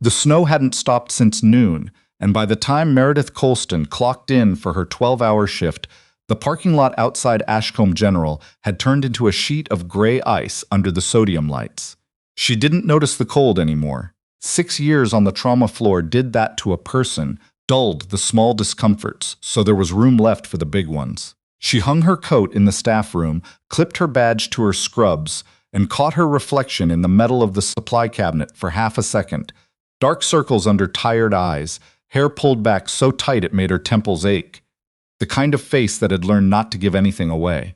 The snow hadn't stopped since noon, and by the time Meredith Colston clocked in for her 12-hour shift, the parking lot outside Ashcombe General had turned into a sheet of gray ice under the sodium lights. She didn't notice the cold anymore. 6 years on the trauma floor did that to a person, dulled the small discomforts, so there was room left for the big ones. She hung her coat in the staff room, clipped her badge to her scrubs, and caught her reflection in the metal of the supply cabinet for half a second. Dark circles under tired eyes, hair pulled back so tight it made her temples ache. The kind of face that had learned not to give anything away.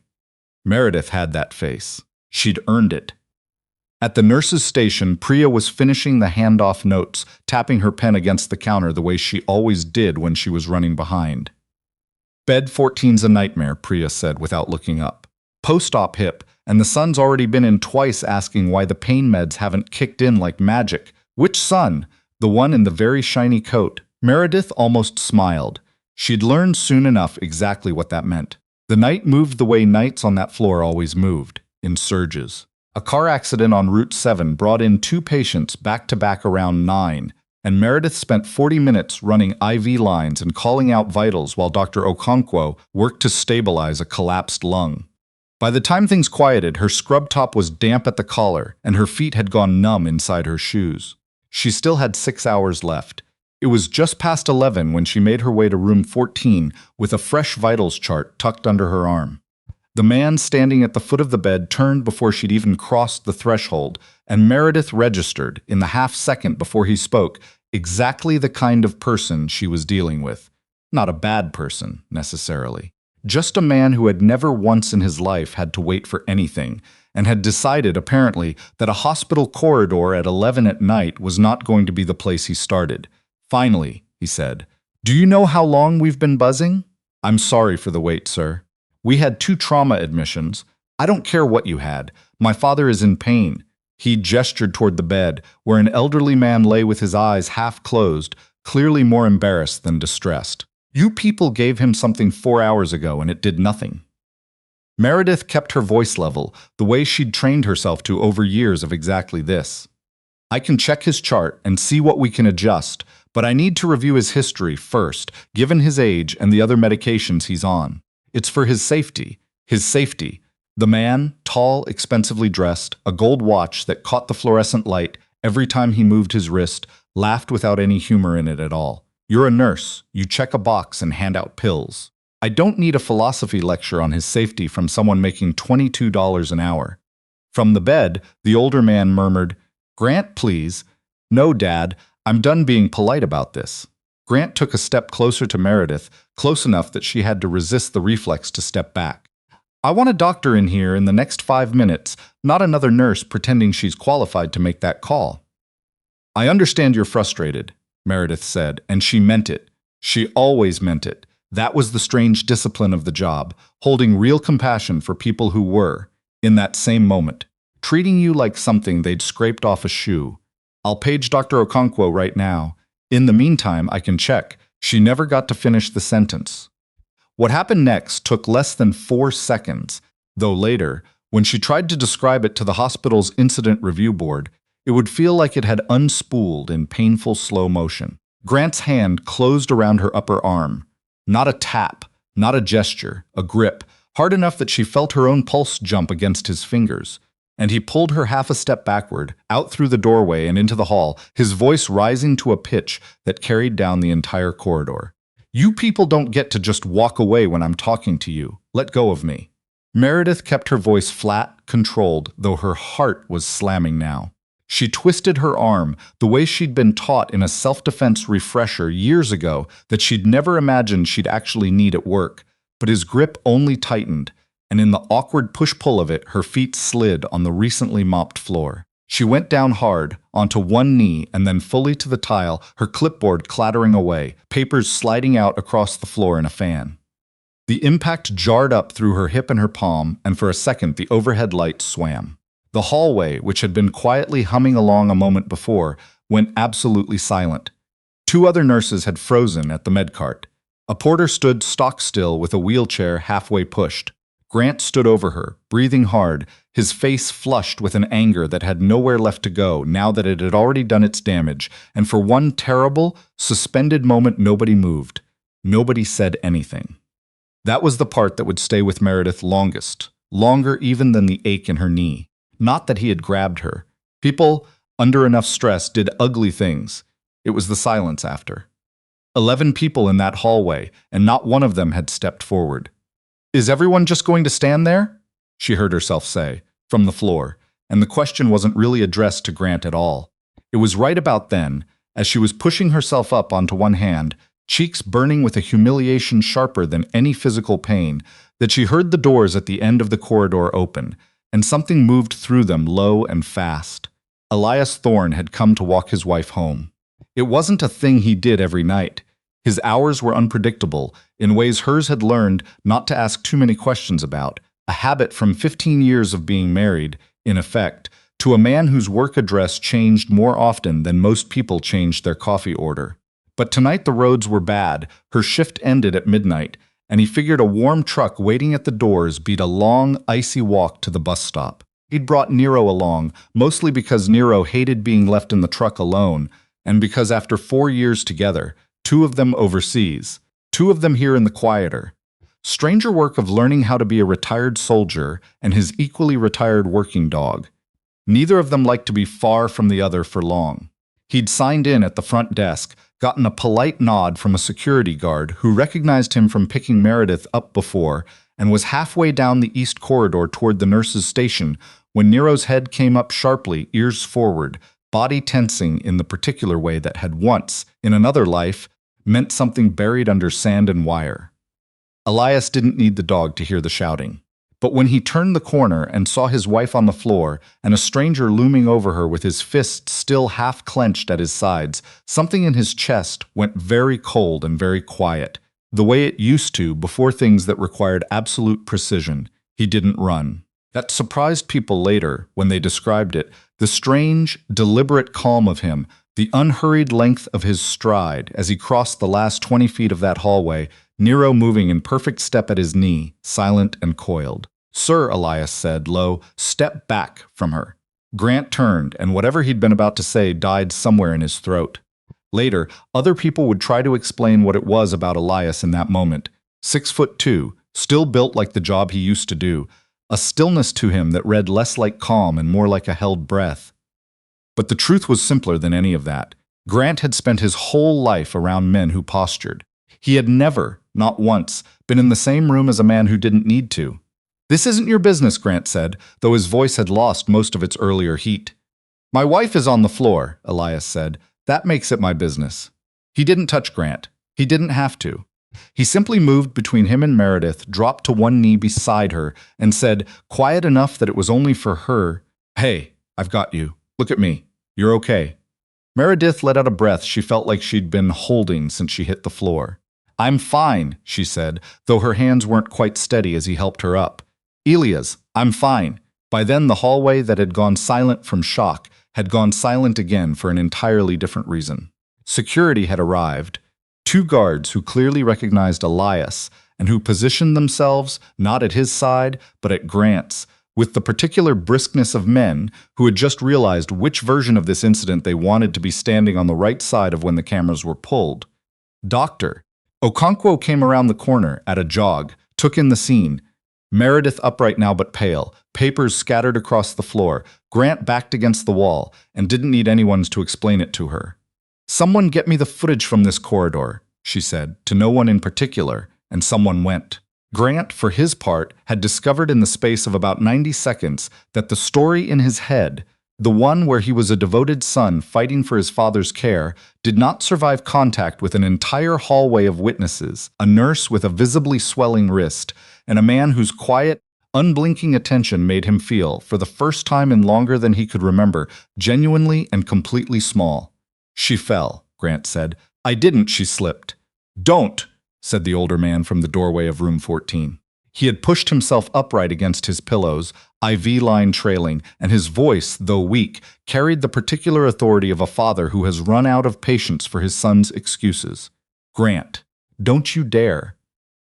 Meredith had that face. She'd earned it. At the nurse's station, Priya was finishing the handoff notes, tapping her pen against the counter the way she always did when she was running behind. Bed 14's a nightmare, Priya said without looking up. Post-op hip, and the son's already been in twice asking why the pain meds haven't kicked in like magic. Which son? The one in the very shiny coat. Meredith almost smiled. She'd learned soon enough exactly what that meant. The night moved the way nights on that floor always moved, in surges. A car accident on Route 7 brought in 2 patients back-to-back around 9, and Meredith spent 40 minutes running IV lines and calling out vitals while Dr. Okonkwo worked to stabilize a collapsed lung. By the time things quieted, her scrub top was damp at the collar, and her feet had gone numb inside her shoes. She still had 6 hours left. It was just past 11 when she made her way to room 14 with a fresh vitals chart tucked under her arm. The man standing at the foot of the bed turned before she'd even crossed the threshold, and Meredith registered, in the half-second before he spoke, exactly the kind of person she was dealing with. Not a bad person, necessarily. Just a man who had never once in his life had to wait for anything, and had decided, apparently, that a hospital corridor at 11 at night was not going to be the place he started. Finally, he said, "Do you know how long we've been buzzing?" "I'm sorry for the wait, sir. We had 2 trauma admissions. I don't care what you had. My father is in pain." He gestured toward the bed, where an elderly man lay with his eyes half closed, clearly more embarrassed than distressed. "You people gave him something 4 hours ago, and it did nothing." Meredith kept her voice level, the way she'd trained herself to over years of exactly this. "I can check his chart and see what we can adjust, but I need to review his history first, given his age and the other medications he's on. It's for his safety. His safety." The man, tall, expensively dressed, a gold watch that caught the fluorescent light every time he moved his wrist, laughed without any humor in it at all. "You're a nurse. You check a box and hand out pills. I don't need a philosophy lecture on his safety from someone making $22 an hour." From the bed, the older man murmured, "Grant, please." "No, Dad. I'm done being polite about this." Grant took a step closer to Meredith, close enough that she had to resist the reflex to step back. "I want a doctor in here in the next 5 minutes, not another nurse pretending she's qualified to make that call." "I understand you're frustrated," Meredith said, and she meant it. She always meant it. That was the strange discipline of the job, holding real compassion for people who were, in that same moment, treating you like something they'd scraped off a shoe. "I'll page Dr. Okonkwo right now. In the meantime, I can check." She never got to finish the sentence. What happened next took less than 4 seconds, though later, when she tried to describe it to the hospital's incident review board, it would feel like it had unspooled in painful slow motion. Grant's hand closed around her upper arm. Not a tap, not a gesture, a grip, hard enough that she felt her own pulse jump against his fingers. And he pulled her half a step backward, out through the doorway and into the hall, his voice rising to a pitch that carried down the entire corridor. "You people don't get to just walk away when I'm talking to you. Let go of me." Meredith kept her voice flat, controlled, though her heart was slamming now. She twisted her arm, the way she'd been taught in a self-defense refresher years ago that she'd never imagined she'd actually need at work, but his grip only tightened, and in the awkward push-pull of it, her feet slid on the recently mopped floor. She went down hard, onto one knee, and then fully to the tile, her clipboard clattering away, papers sliding out across the floor in a fan. The impact jarred up through her hip and her palm, and for a second the overhead lights swam. The hallway, which had been quietly humming along a moment before, went absolutely silent. 2 other nurses had frozen at the medcart. A porter stood stock still with a wheelchair halfway pushed. Grant stood over her, breathing hard, his face flushed with an anger that had nowhere left to go now that it had already done its damage, and for one terrible, suspended moment nobody moved. Nobody said anything. That was the part that would stay with Meredith longest, longer even than the ache in her knee. Not that he had grabbed her. People, under enough stress, did ugly things. It was the silence after. 11 people in that hallway, and not one of them had stepped forward. "Is everyone just going to stand there?" she heard herself say, from the floor, and the question wasn't really addressed to Grant at all. It was right about then, as she was pushing herself up onto one hand, cheeks burning with a humiliation sharper than any physical pain, that she heard the doors at the end of the corridor open, and something moved through them low and fast. Elias Thorne had come to walk his wife home. It wasn't a thing he did every night. His hours were unpredictable, in ways hers had learned not to ask too many questions about, a habit from 15 years of being married, in effect, to a man whose work address changed more often than most people changed their coffee order. But tonight the roads were bad, her shift ended at midnight, and he figured a warm truck waiting at the doors beat a long, icy walk to the bus stop. He'd brought Nero along, mostly because Nero hated being left in the truck alone, and because after 4 years together, 2 of them overseas, 2 of them here in the quieter, stranger work of learning how to be a retired soldier and his equally retired working dog. Neither of them liked to be far from the other for long. He'd signed in at the front desk, gotten a polite nod from a security guard who recognized him from picking Meredith up before, and was halfway down the east corridor toward the nurse's station when Nero's head came up sharply, ears forward, body tensing in the particular way that had once, in another life, meant something buried under sand and wire. Elias didn't need the dog to hear the shouting. But when he turned the corner and saw his wife on the floor and a stranger looming over her with his fists still half clenched at his sides, something in his chest went very cold and very quiet, the way it used to before things that required absolute precision. He didn't run. That surprised people later when they described it, the strange, deliberate calm of him, the unhurried length of his stride as he crossed the last 20 feet of that hallway, Nero moving in perfect step at his knee, silent and coiled. "Sir," Elias said, low, "step back from her." Grant turned, and whatever he'd been about to say died somewhere in his throat. Later, other people would try to explain what it was about Elias in that moment. 6'2", still built like the job he used to do, a stillness to him that read less like calm and more like a held breath. But the truth was simpler than any of that. Grant had spent his whole life around men who postured. He had never, not once, been in the same room as a man who didn't need to. "This isn't your business," Grant said, though his voice had lost most of its earlier heat. "My wife is on the floor," Elias said. "That makes it my business." He didn't touch Grant. He didn't have to. He simply moved between him and Meredith, dropped to one knee beside her, and said, quiet enough that it was only for her, "Hey, I've got you. Look at me. You're okay." Meredith let out a breath she felt like she'd been holding since she hit the floor. "I'm fine," she said, though her hands weren't quite steady as he helped her up. "Elias, I'm fine." By then the hallway that had gone silent from shock had gone silent again for an entirely different reason. Security had arrived. 2 guards who clearly recognized Elias and who positioned themselves not at his side but at Grant's, with the particular briskness of men who had just realized which version of this incident they wanted to be standing on the right side of when the cameras were pulled. "Doctor." Okonkwo came around the corner at a jog, took in the scene. Meredith upright now but pale, papers scattered across the floor, Grant backed against the wall, and didn't need anyone's to explain it to her. "Someone get me the footage from this corridor," she said, to no one in particular, and someone went. Grant, for his part, had discovered in the space of about 90 seconds that the story in his head, the one where he was a devoted son fighting for his father's care, did not survive contact with an entire hallway of witnesses, a nurse with a visibly swelling wrist, and a man whose quiet, unblinking attention made him feel, for the first time in longer than he could remember, genuinely and completely small. "She fell," Grant said. "I didn't," she slipped. "Don't," said the older man from the doorway of room 14. He had pushed himself upright against his pillows, IV line trailing, and his voice, though weak, carried the particular authority of a father who has run out of patience for his son's excuses. "Grant, don't you dare."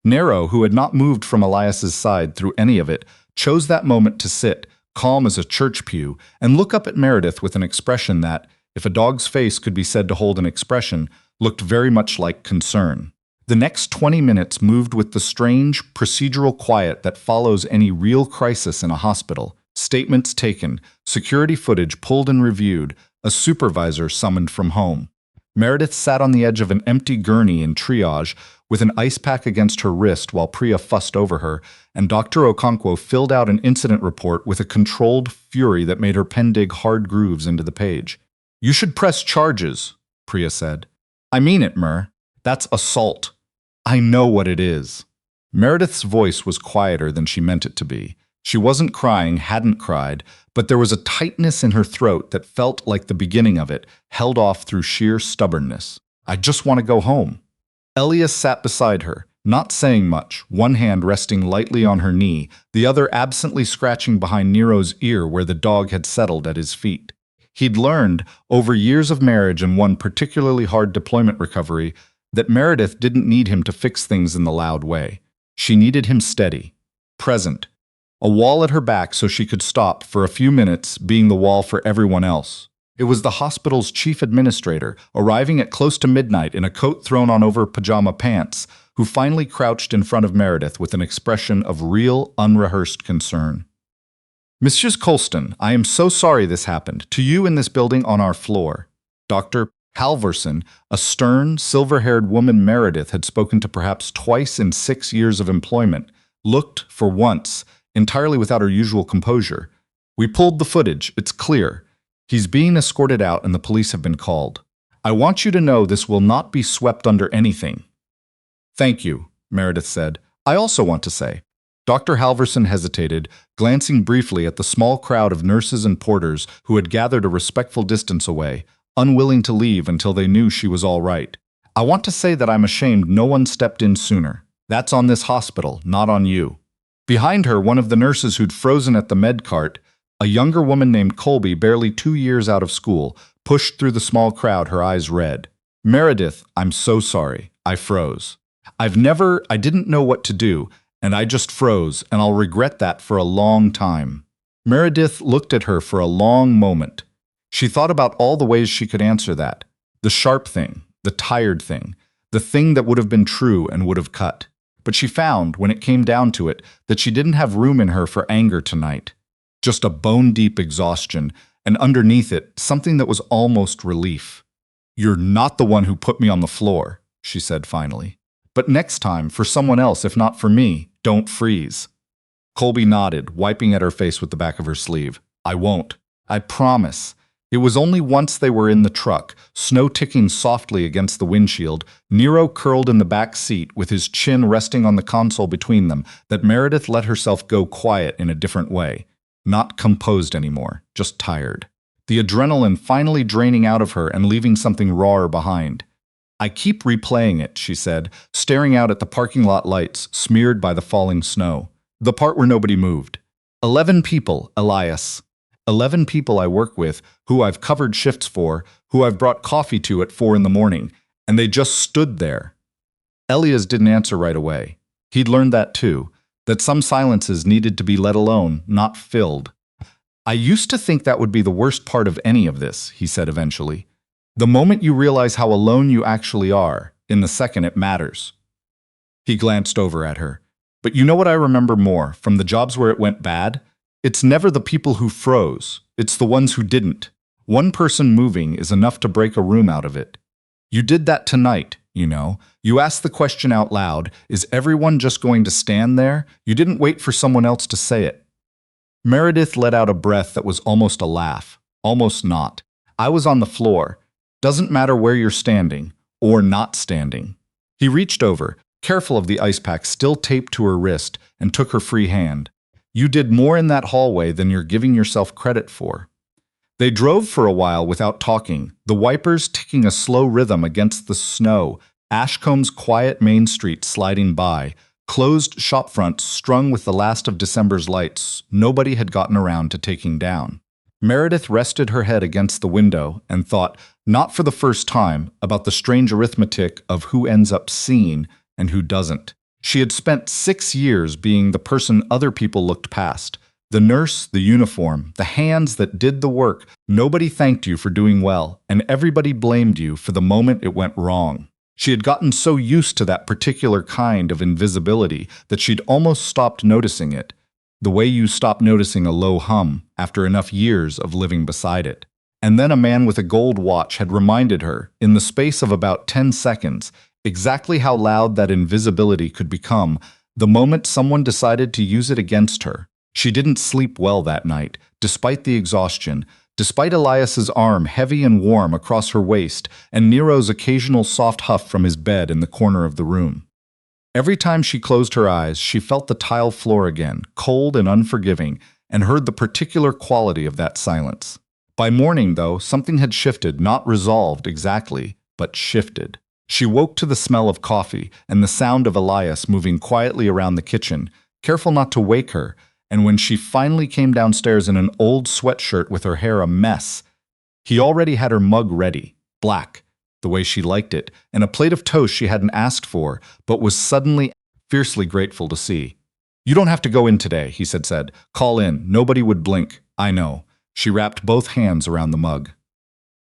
Nero, who had not moved from Elias's side through any of it, chose that moment to sit, calm as a church pew, and look up at Meredith with an expression that, if a dog's face could be said to hold an expression, looked very much like concern. The next 20 minutes moved with the strange, procedural quiet that follows any real crisis in a hospital. Statements taken, security footage pulled and reviewed, a supervisor summoned from home. Meredith sat on the edge of an empty gurney in triage with an ice pack against her wrist while Priya fussed over her, and Dr. Okonkwo filled out an incident report with a controlled fury that made her pen dig hard grooves into the page. "You should press charges," Priya said. "I mean it, Mer. That's assault. I know what it is." Meredith's voice was quieter than she meant it to be. She wasn't crying, hadn't cried, but there was a tightness in her throat that felt like the beginning of it, held off through sheer stubbornness. "I just want to go home." Elias sat beside her, not saying much, one hand resting lightly on her knee, the other absently scratching behind Nero's ear where the dog had settled at his feet. He'd learned, over years of marriage and one particularly hard deployment recovery, that Meredith didn't need him to fix things in the loud way. She needed him steady, present, a wall at her back so she could stop for a few minutes being the wall for everyone else. It was the hospital's chief administrator, arriving at close to midnight in a coat thrown on over pajama pants, who finally crouched in front of Meredith with an expression of real, unrehearsed concern. "Mrs. Colston, I am so sorry this happened, to you in this building on our floor." Dr. Halverson, a stern, silver-haired woman Meredith had spoken to perhaps twice in 6 years of employment, looked, for once, entirely without her usual composure. "We pulled the footage, it's clear. He's being escorted out and the police have been called. I want you to know this will not be swept under anything." "Thank you," Meredith said. "I also want to say." Dr. Halverson hesitated, glancing briefly at the small crowd of nurses and porters who had gathered a respectful distance away, unwilling to leave until they knew she was all right. "I want to say that I'm ashamed no one stepped in sooner. That's on this hospital, not on you." Behind her, one of the nurses who'd frozen at the med cart, a younger woman named Colby, barely 2 years out of school, pushed through the small crowd, her eyes red. "Meredith, I'm so sorry. I froze. I didn't know what to do, and I just froze, and I'll regret that for a long time." Meredith looked at her for a long moment. She thought about all the ways she could answer that. The sharp thing, the tired thing, the thing that would have been true and would have cut. But she found, when it came down to it, that she didn't have room in her for anger tonight. Just a bone-deep exhaustion, and underneath it, something that was almost relief. "You're not the one who put me on the floor," she said finally. "But next time, for someone else, if not for me, don't freeze." Colby nodded, wiping at her face with the back of her sleeve. "I won't. I promise." It was only once they were in the truck, snow ticking softly against the windshield, Nero curled in the back seat with his chin resting on the console between them, that Meredith let herself go quiet in a different way. Not composed anymore, just tired. The adrenaline finally draining out of her and leaving something rawer behind. "I keep replaying it," she said, staring out at the parking lot lights, smeared by the falling snow. "The part where nobody moved. 11 people, Elias. 11 people I work with, who I've covered shifts for, who I've brought coffee to at 4 in the morning, and they just stood there." Elias didn't answer right away. He'd learned that too, that some silences needed to be let alone, not filled. "I used to think that would be the worst part of any of this," he said eventually. "The moment you realize how alone you actually are, in the second it matters." He glanced over at her. "But you know what I remember more, from the jobs where it went bad? It's never the people who froze, it's the ones who didn't. One person moving is enough to break a room out of it. You did that tonight, you know. You asked the question out loud, is everyone just going to stand there? You didn't wait for someone else to say it." Meredith let out a breath that was almost a laugh, almost not. "I was on the floor. Doesn't matter where you're standing, or not standing." He reached over, careful of the ice pack still taped to her wrist, and took her free hand. "You did more in that hallway than you're giving yourself credit for." They drove for a while without talking, the wipers ticking a slow rhythm against the snow, Ashcomb's quiet main street sliding by, closed shop fronts strung with the last of December's lights nobody had gotten around to taking down. Meredith rested her head against the window and thought, not for the first time, about the strange arithmetic of who ends up seen and who doesn't. She had spent 6 years being the person other people looked past. The nurse, the uniform, the hands that did the work. Nobody thanked you for doing well, and everybody blamed you for the moment it went wrong. She had gotten so used to that particular kind of invisibility that she'd almost stopped noticing it, the way you stop noticing a low hum after enough years of living beside it. And then a man with a gold watch had reminded her, in the space of about 10 seconds, exactly how loud that invisibility could become the moment someone decided to use it against her. She didn't sleep well that night, despite the exhaustion, despite Elias's arm heavy and warm across her waist and Nero's occasional soft huff from his bed in the corner of the room. Every time she closed her eyes, she felt the tile floor again, cold and unforgiving, and heard the particular quality of that silence. By morning, though, something had shifted, not resolved exactly, but shifted. She woke to the smell of coffee and the sound of Elias moving quietly around the kitchen, careful not to wake her, and when she finally came downstairs in an old sweatshirt with her hair a mess, he already had her mug ready, black, the way she liked it, and a plate of toast she hadn't asked for, but was suddenly fiercely grateful to see. "You don't have to go in today," he said. "Call in. Nobody would blink. I know." She wrapped both hands around the mug.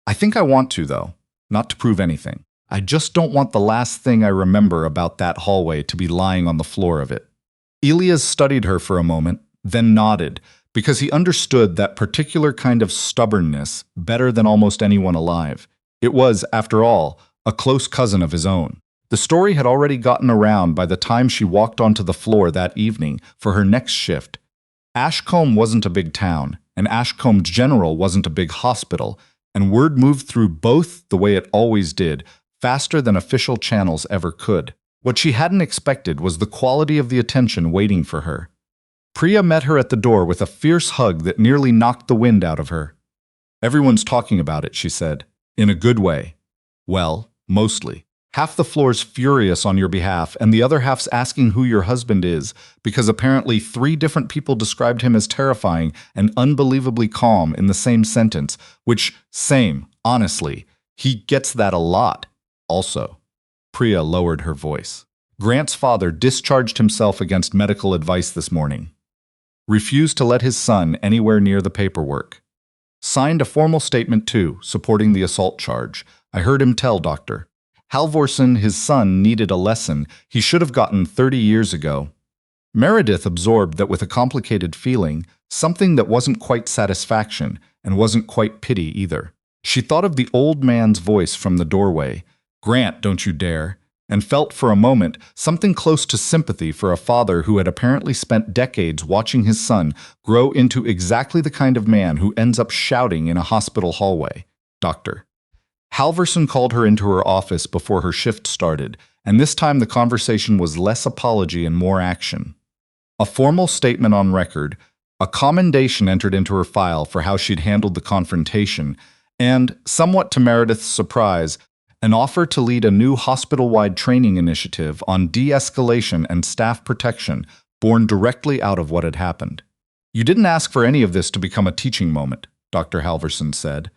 "I think I want to, though. Not to prove anything. I just don't want the last thing I remember about that hallway to be lying on the floor of it." Elias studied her for a moment, then nodded, because he understood that particular kind of stubbornness better than almost anyone alive. It was, after all, a close cousin of his own. The story had already gotten around by the time she walked onto the floor that evening for her next shift. Ashcombe wasn't a big town, and Ashcombe General wasn't a big hospital, and word moved through both the way it always did, faster than official channels ever could. What she hadn't expected was the quality of the attention waiting for her. Priya met her at the door with a fierce hug that nearly knocked the wind out of her. "Everyone's talking about it," she said. "In a good way." "Well, mostly. Half the floor's furious on your behalf, and the other half's asking who your husband is, because apparently 3 different people described him as terrifying and unbelievably calm in the same sentence, which, same, honestly, he gets that a lot, also." Priya lowered her voice. "Grant's father discharged himself against medical advice this morning. Refused to let his son anywhere near the paperwork. Signed a formal statement, too, supporting the assault charge. I heard him tell Dr. Halvorsen his son needed a lesson he should have gotten 30 years ago." Meredith absorbed that with a complicated feeling, something that wasn't quite satisfaction and wasn't quite pity either. She thought of the old man's voice from the doorway, "Grant, don't you dare," and felt for a moment something close to sympathy for a father who had apparently spent decades watching his son grow into exactly the kind of man who ends up shouting in a hospital hallway. Dr. Halvorsen called her into her office before her shift started, and this time the conversation was less apology and more action. A formal statement on record, a commendation entered into her file for how she'd handled the confrontation, and, somewhat to Meredith's surprise, an offer to lead a new hospital-wide training initiative on de-escalation and staff protection born directly out of what had happened. "You didn't ask for any of this to become a teaching moment," Dr. Halvorsen said,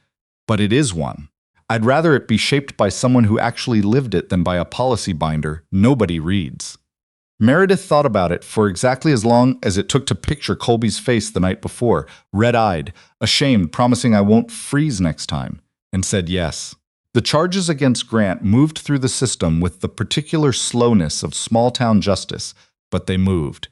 "but it is one. I'd rather it be shaped by someone who actually lived it than by a policy binder nobody reads." Meredith thought about it for exactly as long as it took to picture Colby's face the night before, red-eyed, ashamed, promising "I won't freeze next time," and said yes. The charges against Grant moved through the system with the particular slowness of small-town justice, but they moved.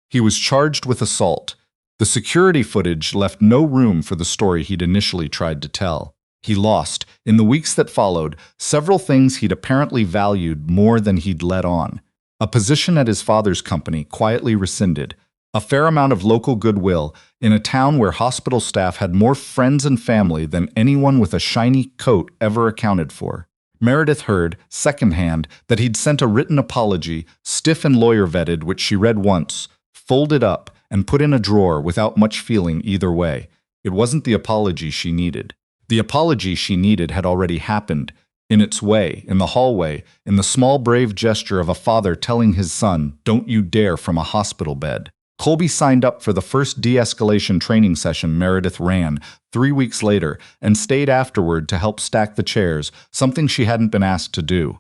He was charged with assault. The security footage left no room for the story he'd initially tried to tell. He lost, in the weeks that followed, several things he'd apparently valued more than he'd let on. A position at his father's company quietly rescinded, a fair amount of local goodwill in a town where hospital staff had more friends and family than anyone with a shiny coat ever accounted for. Meredith heard, secondhand, that he'd sent a written apology, stiff and lawyer-vetted, which she read once, folded up, and put in a drawer without much feeling either way. It wasn't the apology she needed. The apology she needed had already happened, in its way, in the hallway, in the small brave gesture of a father telling his son, "Don't you dare," from a hospital bed. Colby signed up for the first de-escalation training session Meredith ran 3 weeks later and stayed afterward to help stack the chairs, something she hadn't been asked to do.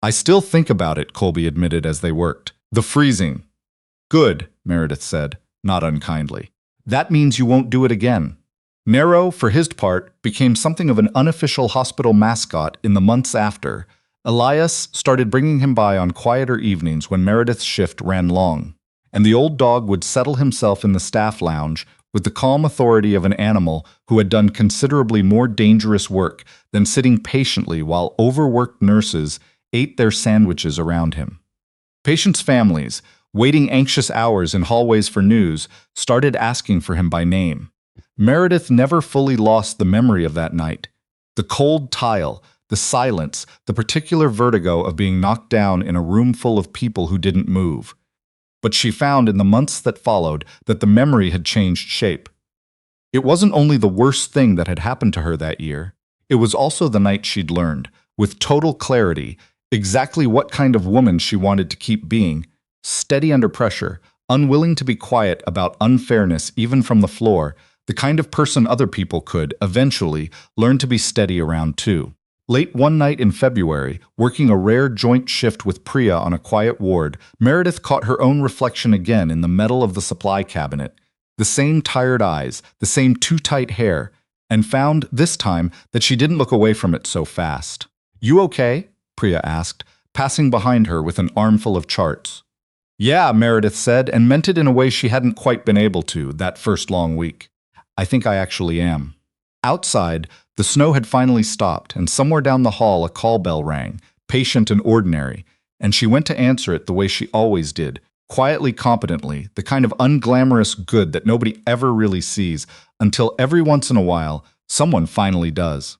I still think about it, Colby admitted as they worked. The freezing. Good, Meredith said, not unkindly. That means you won't do it again. Nero, for his part, became something of an unofficial hospital mascot in the months after. Elias started bringing him by on quieter evenings when Meredith's shift ran long, and the old dog would settle himself in the staff lounge with the calm authority of an animal who had done considerably more dangerous work than sitting patiently while overworked nurses ate their sandwiches around him. Patients' families, waiting anxious hours in hallways for news, started asking for him by name. Meredith never fully lost the memory of that night. The cold tile, the silence, the particular vertigo of being knocked down in a room full of people who didn't move. But she found in the months that followed that the memory had changed shape. It wasn't only the worst thing that had happened to her that year, it was also the night she'd learned, with total clarity, exactly what kind of woman she wanted to keep being, steady under pressure, unwilling to be quiet about unfairness even from the floor, the kind of person other people could, eventually, learn to be steady around too. Late one night in February, working a rare joint shift with Priya on a quiet ward, Meredith caught her own reflection again in the metal of the supply cabinet. The same tired eyes, the same too tight hair, and found, this time, that she didn't look away from it so fast. "You okay?" Priya asked, passing behind her with an armful of charts. "Yeah," Meredith said, and meant it in a way she hadn't quite been able to that first long week. "I think I actually am." Outside, the snow had finally stopped, and somewhere down the hall a call bell rang, patient and ordinary, and she went to answer it the way she always did, quietly, competently, the kind of unglamorous good that nobody ever really sees, until every once in a while, someone finally does.